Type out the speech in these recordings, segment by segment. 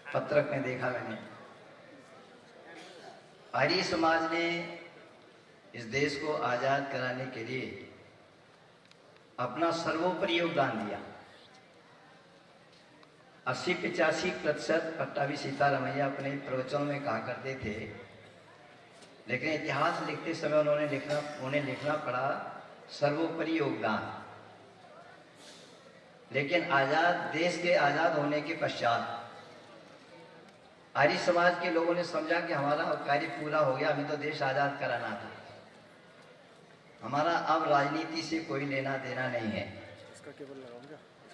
पत्रक में देखा मैंने। आर्य समाज ने इस देश को आजाद कराने के लिए अपना सर्वोपरि योगदान दिया। 80-85% पट्टाभी सीतारमैया अपने प्रवचनों में कहा करते थे, लेकिन इतिहास लिखते समय उन्हें लिखना पड़ा सर्वोपरि योगदान। लेकिन देश के आजाद होने के पश्चात आर्य समाज के लोगों ने समझा कि हमारा कार्य पूरा हो गया, हमें तो देश आजाद कराना था, हमारा अब राजनीति से कोई लेना देना नहीं है।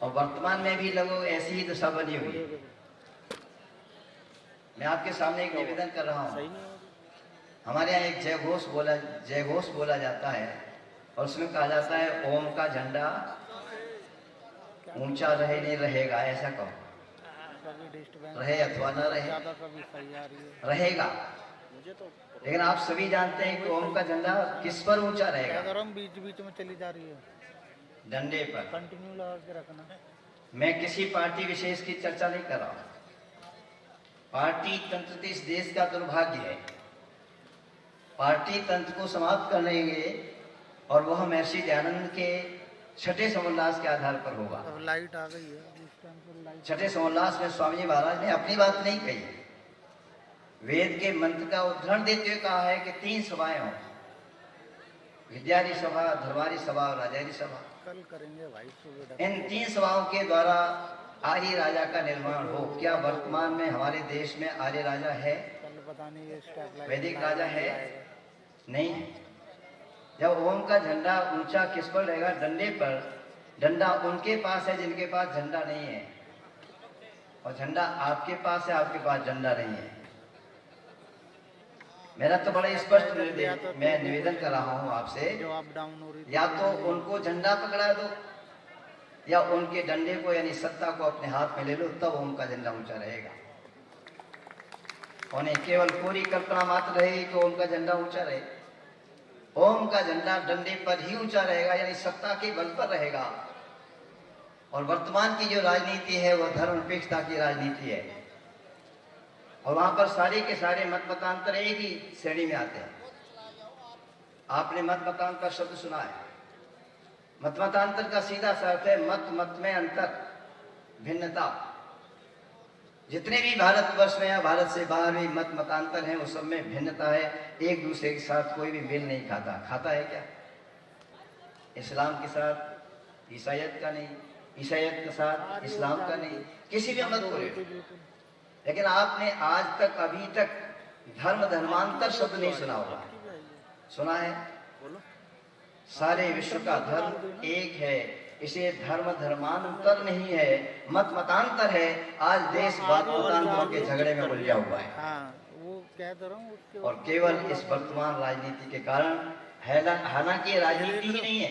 और वर्तमान में भी लोगों ऐसी ही दशा बनी हुई है। मैं आपके सामने एक निवेदन कर रहा हूँ। हमारे यहाँ एक जय घोष बोला जाता है और उसमें कहा जाता है ओम का झंडा ऊंचा रहे नहीं रहेगा, ऐसा कहो, रहे अथवा न रहे, रहेगा। लेकिन आप सभी जानते हैं कि ओम का झंडा किस पर ऊंचा रहेगा? बीच बीच में चली जा रही है, डंडे पर। कंटिन्यू लगा के रखना। मैं किसी पार्टी विशेष की चर्चा नहीं कर रहा हूं। पार्टी तंत्र इस देश का दुर्भाग्य है। पार्टी तंत्र को समाप्त कर लेंगे और वह महर्षि दयानंद के छठे समोल्लास के आधार पर होगा। अब लाइट आ गई है। छठे समोल्लास में स्वामी जी महाराज ने अपनी बात नहीं कही, वेद के मंत्र का उदाहरण देते हुए कहा है कि 3 सभाएं हों, विद्यारी सभा, धर्मारी सभा और राजारी सभा। कल करेंगे भाई। इन 3 सभाओं के द्वारा आर्य राजा का निर्माण हो। क्या वर्तमान में हमारे देश में आर्य राजा है? पता नहीं, वैदिक राजा है? नहीं। जब ओम का झंडा ऊंचा किस पर रहेगा? डंडे पर। डंडा उनके पास है जिनके पास झंडा नहीं है, और झंडा आपके पास है, आपके पास झंडा नहीं है। मेरा तो बड़ा स्पष्ट मैं निवेदन कर रहा हूं आपसे, या तो उनको झंडा पकड़ा दो या उनके डंडे को यानी सत्ता को अपने हाथ में ले लो, तब ओम का झंडा ऊंचा रहेगा। उन्हें केवल पूरी कल्पना मात्र रहेगी कि ओम का झंडा ऊंचा रहे। ओम का झंडा डंडे पर ही ऊंचा रहेगा, यानी सत्ता के बल पर रहेगा। और वर्तमान की जो राजनीति है वह धर्मनिरपेक्षता की राजनीति है, और वहां पर सारे के सारे मत मतांतर एक ही श्रेणी में आते हैं। आपने मत मतांतर शब्द सुना है। मत मतांतर का सीधा सा अर्थ है मत मत में अंतर, भिन्नता। जितने भी भारतवर्ष में या भारत से बाहर भी मत मतांतर हैं, उस सब में भिन्नता है। एक दूसरे के साथ कोई भी मेल नहीं खाता। खाता है क्या? इस्लाम के साथ ईसाइयत का नहीं, ईसाइयत के साथ इस्लाम का नहीं, किसी भी मत को ले। लेकिन आपने आज तक अभी तक धर्मांतर शब्द नहीं सुना होगा। सुना है? सारे विश्व का धर्म एक है, इसे धर्मांतर नहीं है, मत मतांतर है। आज देश मत मतांतरों के झगड़े में उलझा हुआ है। वो कह तो रहा हूं, और केवल इस वर्तमान राजनीति के कारण, हालांकि राजनीति ही नहीं है,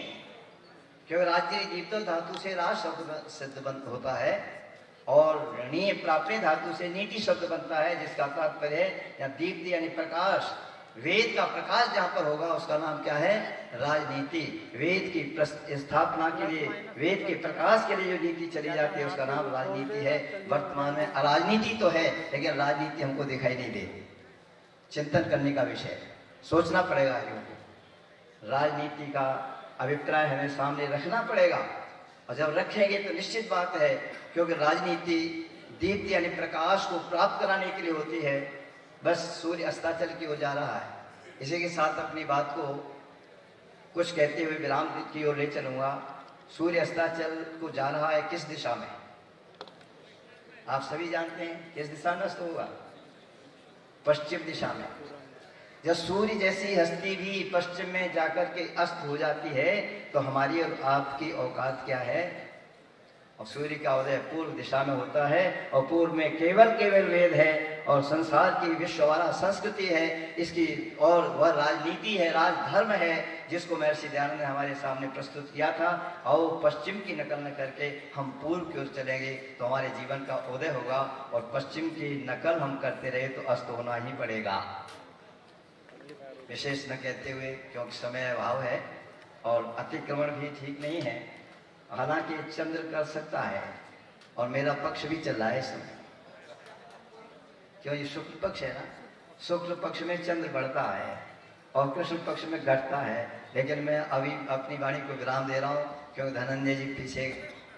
क्योंकि राजनीति धातु से राज शब्द सिद्ध होता है और ऋणीय प्राप्य धातु से नीति शब्द बनता है, जिसका तात्पर्य है या दीप्ति यानी प्रकाश। वेद का प्रकाश जहां पर होगा उसका नाम क्या है? राजनीति। वेद की स्थापना के लिए, वेद के प्रकाश के लिए जो नीति चली जाती है उसका नाम राजनीति है। वर्तमान में अराजनीति तो है, लेकिन राजनीति हमको दिखाई नहीं देती। चिंतन करने का विषय है, सोचना पड़ेगा हमको। राजनीति का अभिप्राय हमें सामने रखना पड़ेगा, और जब रखेंगे तो निश्चित बात है, क्योंकि राजनीति दीप्ति यानी प्रकाश को प्राप्त कराने के लिए होती है। बस सूर्य अस्ताचल की ओर जा रहा है। इसी के साथ अपनी बात को कुछ कहते हुए विराम की ओर ले चलूंगा। सूर्य अस्ताचल को जा रहा है किस दिशा में? आप सभी जानते हैं किस दिशा में अस्त होगा? पश्चिम दिशा में। जब सूर्य जैसी हस्ती भी पश्चिम में जाकर के अस्त हो जाती है, तो हमारी और आपकी औकात क्या है? और सूर्य का उदय पूर्व दिशा में होता है, और पूर्व में केवल वेद है, और संसार की विश्ववारा संस्कृति है इसकी, और वह राजनीति है, राजधर्म है, जिसको महर्षि दयानंद ने हमारे सामने प्रस्तुत किया था। और पश्चिम की नकल न करके हम पूर्व की ओर चलेंगे तो हमारे जीवन का उदय होगा, और पश्चिम की नकल हम करते रहे तो अस्त होना ही पड़ेगा। विशेष न कहते हुए, क्योंकि समय अभाव है और अतिक्रमण भी ठीक नहीं है। हालांकि चंद्र कर सकता है, और मेरा पक्ष भी चल रहा है इस समय। क्यों ये शुक्ल पक्ष है ना, शुक्ल पक्ष में चंद्र बढ़ता है और कृष्ण पक्ष में घटता है। लेकिन मैं अभी अपनी वाणी को विराम दे रहा हूँ, क्योंकि धनंजय जी पीछे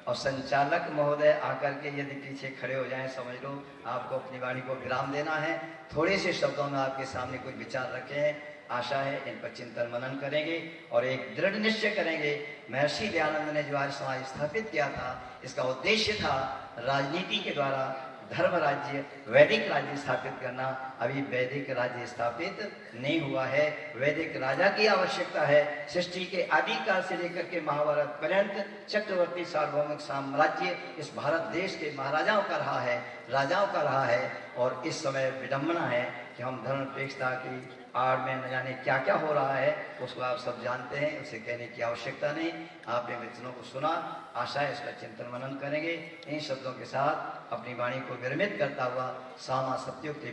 और संचालक महोदय आकर के यदि पीछे खड़े हो जाएं, समझ लो आपको अपनी वाणी को विराम देना है। थोड़े से शब्दों में आपके सामने कुछ विचार रखे हैं, आशा है इन पर चिंतन मनन करेंगे और एक दृढ़ निश्चय करेंगे। महर्षि दयानंद ने जो आर्य समाज स्थापित किया था, इसका उद्देश्य था राजनीति के द्वारा धर्म राज्य, वैदिक राज्य स्थापित करना। अभी वैदिक राज्य स्थापित नहीं हुआ है, वैदिक राजा की आवश्यकता है। सृष्टि के आदिकाल से लेकर के महाभारत पर्यंत चक्रवर्ती सार्वभौमिक साम्राज्य इस भारत देश के महाराजाओं का रहा है, राजाओं का रहा है। और इस समय विडंबना है कि हम धर्मनिरपेक्षता की आड़ में न जाने क्या क्या हो रहा है, उसको आप सब जानते हैं, उसे कहने की आवश्यकता नहीं। आपने वचनों को सुना, आशा है इसका चिंतन मनन करेंगे। इन शब्दों के साथ अपनी वाणी को विरमित करता हुआ सामा सत्युक्त